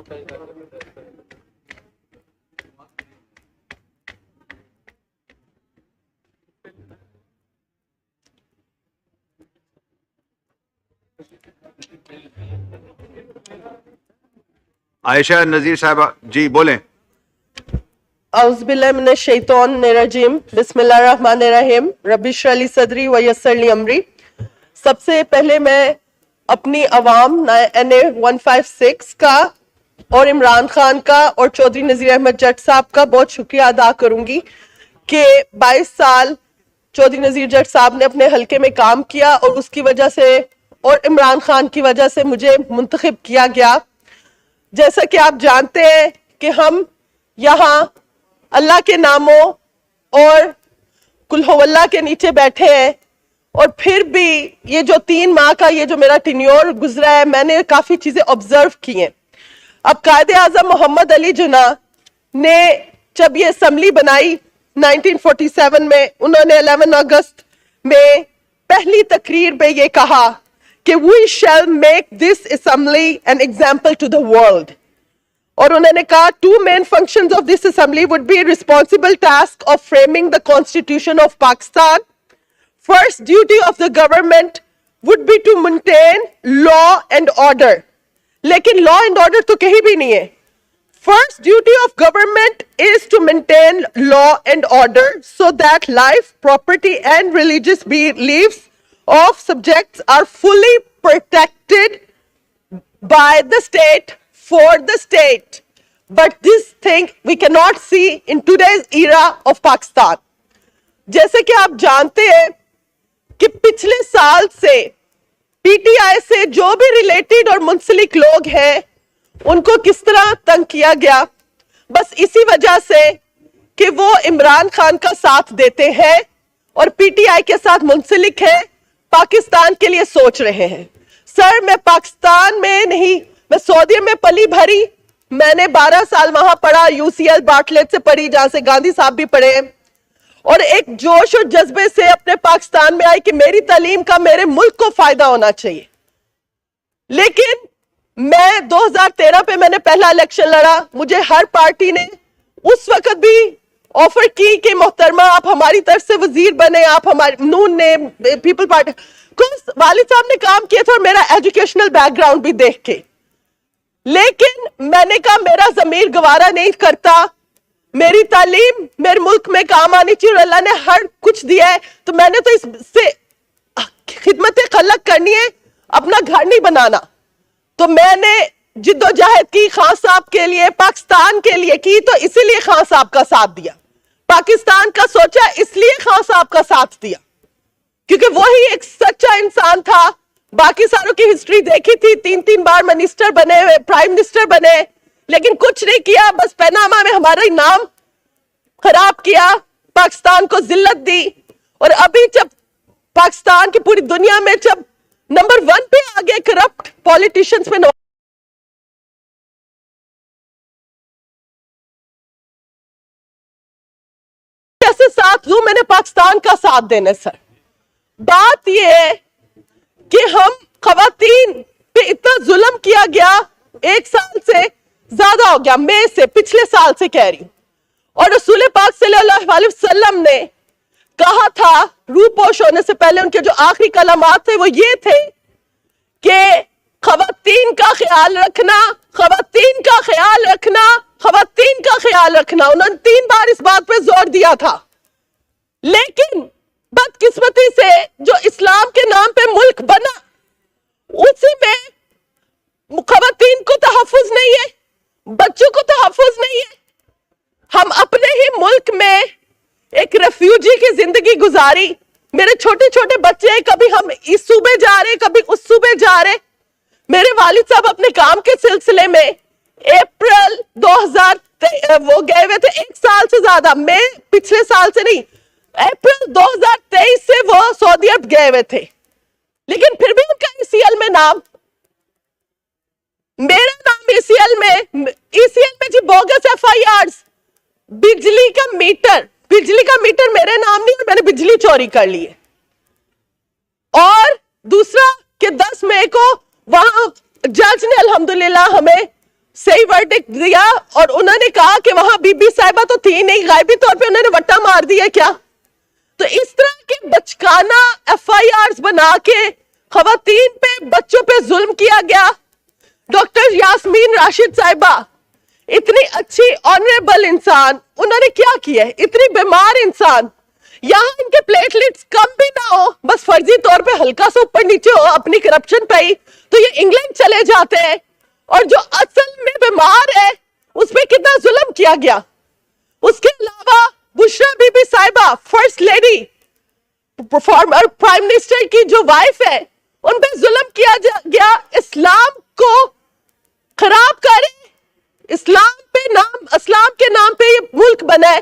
عائشہ نذیر صاحبہ جی بولیں. اعوذ باللہ من الشیطان الرجیم بسم اللہ الرحمن الرحیم رب اشرح لی صدری ویسر لی امری. سب سے پہلے میں اپنی عوام NA 156 کا اور عمران خان کا اور چودھری نذیر احمد جٹ صاحب کا بہت شکریہ ادا کروں گی کہ 22 سال چودھری نذیر جٹ صاحب نے اپنے حلقے میں کام کیا اور اس کی وجہ سے اور عمران خان کی وجہ سے مجھے منتخب کیا گیا. جیسا کہ آپ جانتے ہیں کہ ہم یہاں اللہ کے ناموں اور کل ہو اللہ کے نیچے بیٹھے ہیں، اور پھر بھی یہ جو 3 ماہ کا یہ جو میرا ٹینیور گزرا ہے میں نے کافی چیزیں آبزرو کی ہیں. اب قائد اعظم محمد علی جناح نے جب یہ اسمبلی بنائی 1947 میں، انہوں نے 11 اگست میں پہلی تقریر میں یہ کہا کہ we shall make this assembly an example to the world. اور انہوں نے کہا 2 main functions of this assembly would be responsible task of framing the constitution of Pakistan. First duty of the government would be to maintain law and order. لیکن law and order تو کہیں بھی نہیں ہے. First duty of government is to maintain law and order so that life, property and religious beliefs of subjects are fully protected by the state for the state. But this thing we cannot see in today's era of Pakistan. جیسے کہ آپ جانتے ہیں کہ پچھلے سال سے P T I سے جو بھی ریلیٹڈ اور منسلک لوگ ہیں ان کو کس طرح تنگ کیا گیا، بس اسی وجہ سے کہ وہ عمران خان کا ساتھ دیتے ہیں اور پی ٹی آئی کے ساتھ منسلک ہیں، پاکستان کے لیے سوچ رہے ہیں. سر میں پاکستان میں نہیں، میں سعودی میں پلی بھری، میں نے 12 سال وہاں پڑھا، UCL بارٹلیٹ سے پڑھی جہاں سے گاندھی صاحب بھی پڑھے، اور ایک جوش اور جذبے سے اپنے پاکستان میں آئی کہ میری تعلیم کا میرے ملک کو فائدہ ہونا چاہیے. لیکن میں 2013 پہ میں نے پہلا الیکشن لڑا، مجھے ہر پارٹی نے اس وقت بھی آفر کی کہ محترمہ آپ ہماری طرف سے وزیر بنے، آپ ہمارے نون نے پیپل پارٹی کو، والد صاحب نے کام کیا تھا اور میرا ایجوکیشنل بیک گراؤنڈ بھی دیکھ کے. لیکن میں نے کہا میرا ضمیر گوارا نہیں کرتا، میری تعلیم میرے ملک میں کام آنی چاہیے اور اللہ نے ہر کچھ دیا ہے تو میں نے تو اس سے خدمت خلق کرنی ہے، اپنا گھر نہیں بنانا. تو میں نے جد و جہد کی خان صاحب کے لیے، پاکستان کے لیے کی، تو اسی لیے خان صاحب کا ساتھ دیا، پاکستان کا سوچا اس لیے خان صاحب کا ساتھ دیا، کیونکہ وہی ایک سچا انسان تھا. باقی ساروں کی ہسٹری دیکھی تھی، 3 بار منسٹر بنے، پرائم منسٹر بنے، لیکن کچھ نہیں کیا، بس پیناما میں ہمارا نام خراب کیا، پاکستان کو ذلت دی. اور ابھی جب پاکستان کی پوری دنیا میں جب نمبر 1 پہ آگے کرپٹ پولیٹیشنز میں کیسے ساتھ دوں، میں نے پاکستان کا ساتھ دینا. سر بات یہ ہے کہ ہم خواتین پہ اتنا ظلم کیا گیا، 1 سال سے زیادہ ہو گیا، میں سے پچھلے سال سے کہہ رہی ہوں، اور رسول پاک صلی اللہ علیہ وسلم نے کہا تھا روح پوش ہونے سے پہلے، ان کے جو آخری کلمات تھے وہ یہ تھے کہ خواتین کا خیال رکھنا، خواتین کا خیال رکھنا، خواتین کا خیال رکھنا. انہوں نے 3 بار اس بات پہ زور دیا تھا. لیکن بدقسمتی سے جو اسلام کے نام پہ ملک بنا، اسی میں خواتین کو تحفظ نہیں ہے، بچوں کو تحفظ نہیں ہے. ہم اپنے ہی ملک میں ایک ریفیوجی کی زندگی گزاری. میرے چھوٹے چھوٹے بچے، کبھی ہم اس صوبے جا رہے، کبھی اس صوبے جا رہے. میرے والد صاحب اپنے کام کے سلسلے میں اپریل 2000 وہ گئے ہوئے تھے، 1 سال سے زیادہ، میں پچھلے سال سے نہیں، اپریل 2023 سے وہ سعودی عرب گئے ہوئے تھے. لیکن پھر بھی ان کا ECL میں نام، میرا نام ECL میں جی بوگس FIRs. بجلی کا میٹر میرے نام نہیں، اور میں نے بجلی چوری کر لی ہے. اور دوسرا کہ 10 مئی کو وہاں جج نے الحمدللہ ہمیں صحیح ورڈکٹ دیا اور انہوں نے کہا کہ وہاں بی بی صاحبہ تو تھی نہیں, غائبی طور پہ انہوں نے وٹا مار دیا کیا؟ تو اس طرح کے بچکانہ ایف آئی آرز بنا کے خواتین پہ, بچوں پہ ظلم کیا گیا. ڈاکٹر یاسمین راشد صاحبہ اتنی اچھی آنریبل انسان, انہوں نے کیا کیا ہے؟ اتنی بیمار انسان, یہاں ان کے پلیٹلیٹس کم بھی نہ ہو, بس فرضی طور پہ ہلکا سا اوپر نیچے ہو اپنی کرپشن پہ ہی, تو یہ انگلینڈ چلے جاتے ہیں. اور جو اصل میں بیمار ہے اس پہ کتنا ظلم کیا گیا. اس کے علاوہ بشرا بی بی صاحبہ, first lady, former prime minister کی جو وائف ہے, ان پہ ظلم کیا گیا. اسلام کو خراب کرے, اسلام کے نام پہ یہ ملک بنا ہے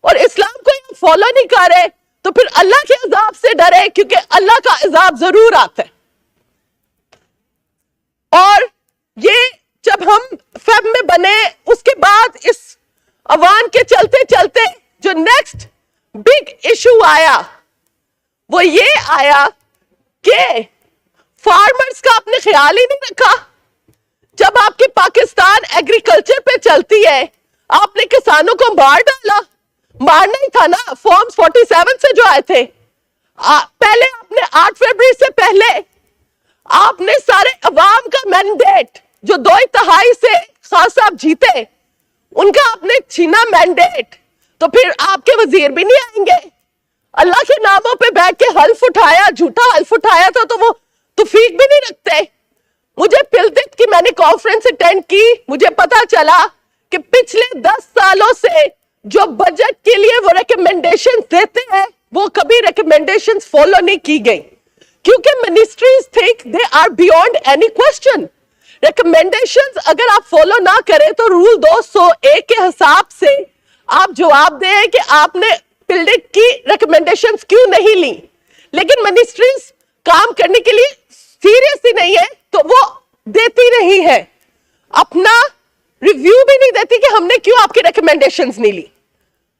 اور اسلام کو یہ فالو نہیں کرے تو پھر اللہ کے عذاب سے ڈرے, کیونکہ اللہ کا عذاب ضرور آتا ہے. اور یہ جب ہم فیب میں بنے اس کے بعد اس عوام کے چلتے چلتے جو نیکسٹ بگ ایشو آیا وہ یہ آیا کہ فارمرز کا آپ نے خیال ہی نہیں رکھا. جب آپ کی پاکستان ایگریکلچر پہ چلتی ہے آپ نے کسانوں کو مار ڈالا. مارنا ہی تھا نا, فارمز 47 سے جو آئے تھے. پہلے آپ نے 8 فروری سے پہلے آپ نے سارے عوام کا مینڈیٹ جو 2/3 سے خان صاحب جیتے ان کا آپ نے چھینا مینڈیٹ, تو پھر آپ کے وزیر بھی نہیں آئیں گے. اللہ کے ناموں پہ بیٹھ کے حلف اٹھایا, جھوٹا حلف اٹھایا تھا, تو وہ توفیق بھی نہیں رکھتے. مجھے پلدت کی میں نے کانفرنس اٹینڈ کی, مجھے پتا چلا کہ پچھلے 10 سالوں سے جو بجٹ کے لیے وہ ریکمنڈیشن دیتے ہیں وہ کبھی ریکمنڈیشن فالو نہیں کی گئی, کیونکہ ministries think they are beyond any question. Recommendations اگر آپ فالو نہ کریں تو رول 201 کے حساب سے آپ جواب دیں کہ آپ نے پلڈٹ کی ریکمنڈیشنز کیوں نہیں لی. لیکن منسٹریز کام کرنے کے لیے سیریس ہی نہیں ہے تو وہ دیتی نہیں ہے, اپنا ریویو بھی نہیں دیتی کہ ہم نے کیوں آپ کی ریکمنڈیشنز نہیں لی.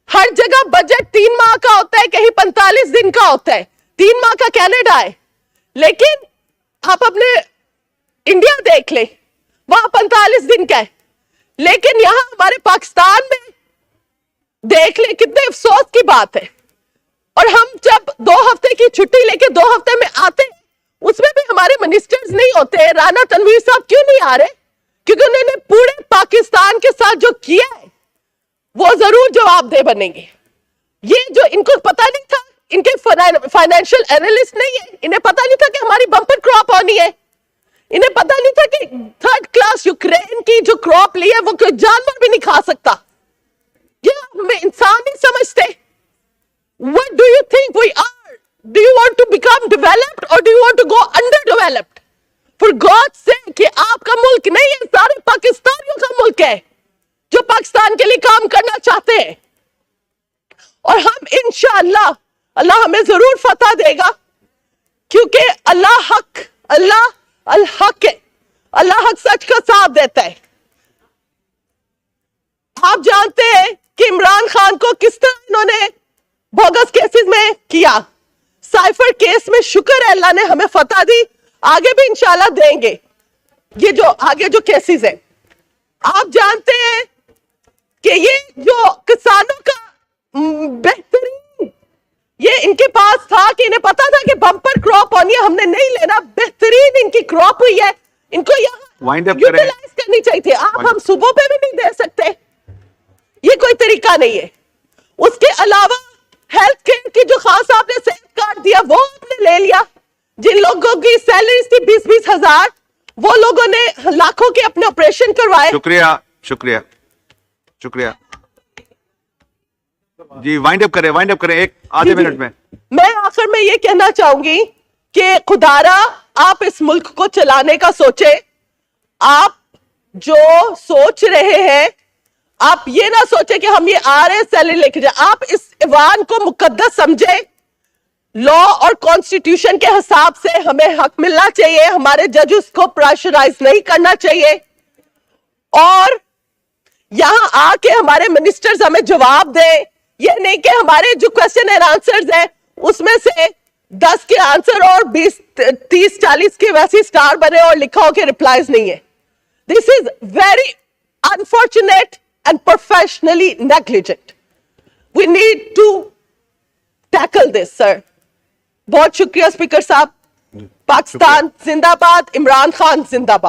ہر جگہ بجٹ 3 ماہ کا ہوتا ہے, کہیں 45 دن کا ہوتا ہے. 3 ماہ کا کینیڈا ہے, لیکن آپ اپنے انڈیا دیکھ لیں وہاں 45 دن کا ہے. لیکن یہاں ہمارے پاکستان میں دیکھ لیں کتنے افسوس کی بات ہے. اور ہم جب 2 ہفتے کی چھٹی لے کے 2 ہفتے میں آتے ہیں اس میں بھی ہمارے منسٹرز نہیں ہوتے. رانا تنویر صاحب کیوں نہیں آ رہے؟ کیونکہ انہوں نے پورے پاکستان کے ساتھ جو کیا ہے وہ ضرور جواب دہ بنیں گے. یہ جو ان کو پتا نہیں تھا, ان کے فائنینشیل اینالسٹ نہیں ہے, انہیں پتا نہیں تھا کہ ہماری بمپر کراپ ہونی ہے, انہیں پتا نہیں تھا کہ 3rd کلاس یوکرین کی جو کراپ لی ہے وہ کوئی جانور بھی نہیں کھا سکتا. یہ ہمیں انسان نہیں سمجھتے. What do you think we are? Do you want to become developed or do you want to go underdeveloped? For God's sake, کہ آپ کا ملک نہیں ہے, سارے پاکستانیوں کا ملک ہے جو پاکستان کے لیے کام کرنا چاہتے ہیں. اور ہم انشاءاللہ اللہ ہمیں ضرور فتح دے گا, کیونکہ اللہ حق, اللہ الحق ہے, اللہ حق سچ کا ساتھ دیتا ہے. آپ جانتے ہیں کہ عمران خان کو کس طرح انہوں نے بوگس کیسز میں کیا. سائفر کیس میں شکر ہے اللہ نے ہمیں فتح دی, آگے بھی انشاءاللہ دیں گے. یہ جو آگے جو کیسز ہیں آپ جانتے ہیں کہ یہ جو کسانوں کا بہترین, یہ ان کے پاس تھا کہ انہیں پتا تھا کہ بمپر کراپ ہونی ہے, ہم نے نہیں لینا, بہترین ان کی کراپ ہوئی ہے, ان کو یہاں یوٹیلائز کرنی چاہیے تھی. آپ ہم صبح پہ بھی نہیں دے سکتے, یہ کوئی طریقہ نہیں ہے. اس کے علاوہ ہیلتھ کیئر کی جو خاص صاحب نے صحت کارڈ دیا وہ آپ نے لے لیا. جن لوگوں کی سیلریز تھی 20-20 ہزار, وہ لوگوں نے لاکھوں کے اپنے آپریشن کروائے. شکریہ شکریہ شکریہ جی. وائنڈ اپ کریں ایک آدھے منٹ میں. میں آخر میں یہ کہنا چاہوں گی کہ خدارا آپ اس ملک کو چلانے کا سوچیں. آپ جو سوچ رہے ہیں آپ یہ نہ سوچیں کہ ہم یہ آ رہے ہیں سیلری لے کے جائیں. آپ اس ایوان کو مقدس سمجھیں. لا اور کانسٹیٹیوشن کے حساب سے ہمیں حق ملنا چاہیے, ہمارے ججز کو پریشرائز نہیں کرنا چاہیے. اور یہاں آ کے ہمارے منسٹرز ہمیں جواب دیں, یہ نہیں کہ ہمارے جو کویسچن اینڈ آنسرز ہیں اس میں سے 10 کے آنسر اور 20-30-40 کے ویسے سٹار بنے اور لکھا ہو کہ ریپلائز نہیں ہے. This is very unfortunate and professionally negligent. We need to tackle this, sir. بہت شکریہ اسپیکر صاحب. پاکستان زندہ باد, عمران خان زندہ باد.